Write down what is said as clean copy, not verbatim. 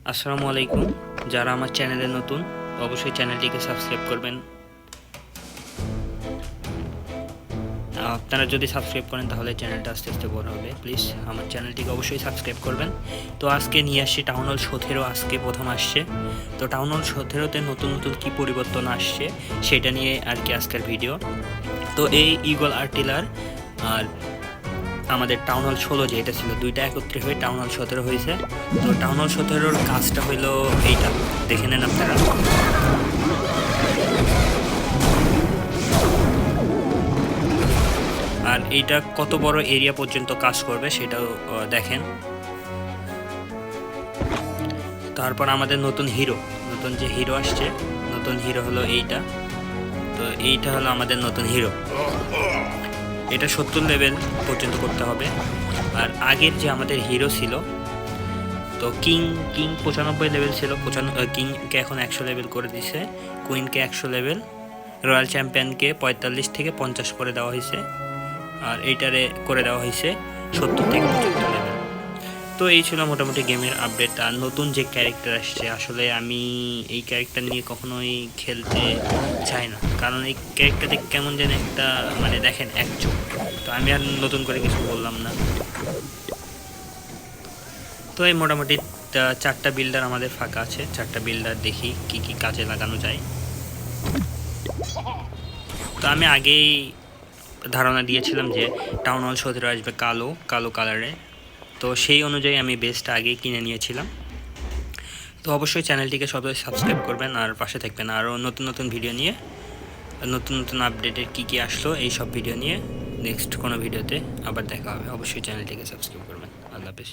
আসসালামু আলাইকুম। যারা আমার চ্যানেলে নতুন অবশ্যই চ্যানেলটিকে সাবস্ক্রাইব করবেন। আপনারা যদি সাবস্ক্রাইব করেন তাহলে চ্যানেলটা আস্তে আস্তে বড় হবে। প্লিজ আমার চ্যানেলটিকে অবশ্যই সাবস্ক্রাইব করবেন। তো আজকে নিয়ে আসছি টাউন হল 17 আজকে প্রথম আসছে। তো টাউন হল 17তে নতুন নতুন কী পরিবর্তন আসছে সেটা নিয়ে আর কি আজকের ভিডিও। তো এই ঈগল আর্টিলার আর আমাদের টাউন হল 16 যেটা ছিল দুইটা একত্রে হয়ে টাউন হল 17 হয়েছে। তো টাউন হল 17-র কাজটা হইলো এইটা, দেখে নেন আপনারা। আর এইটা কত বড় এরিয়া পর্যন্ত কাজ করবে সেটাও দেখেন। তারপর আমাদের নতুন যে হিরো আসছে, নতুন হিরো হলো এইটা। তো এইটা হলো আমাদের নতুন হিরো। এটা 70 লেভেল পর্যন্ত করতে হবে। আর আগের যে আমাদের হিরো ছিল, তো কিং 95 লেভেল ছিল, কিংকে এখন 100 লেভেল করে দিছে, কুইনকে 100 লেভেল, রয়্যাল চ্যাম্পিয়নকে 45 থেকে 50 করে দেওয়া হয়েছে, আর এইটারে করে দেওয়া হয়েছে 70 থেকে 75 লেভেল। তো এই ছিল মোটামুটি গেমের আপডেট। আর নতুন যে ক্যারেক্টার আসছে, আসলে আমি এই ক্যারেক্টার নিয়ে কখনোই খেলতে চাই না, কারণ এই ক্যারেক্টারটা কেমন যেন একটা মানে দেখেন এক চোখ। তো আমি আর নতুন করে কিছু বললাম না। তো এই মোটামুটি 4টা বিল্ডার আমাদের ফাঁকা আছে। 4টা বিল্ডার দেখি কি কি কাজে লাগানো যায়। তো আমি আগেই ধারণা দিয়েছিলাম যে টাউন হল 17 আসবে কালো কালারে। তো সেই অনুযায়ী আমি বেসটা আগেই কিনে নিয়েছিলাম। তো অবশ্যই চ্যানেলটিকে সবাই সাবস্ক্রাইব করবেন আর পাশে থাকবেন আরও নতুন নতুন ভিডিও নিয়ে, নতুন নতুন আপডেটের কী আসলো এই সব ভিডিও নিয়ে নেক্সট কোনো ভিডিওতে আবার দেখা হবে। অবশ্যই চ্যানেলটিকে সাবস্ক্রাইব করবেন। আল্লাহ হাফেজ।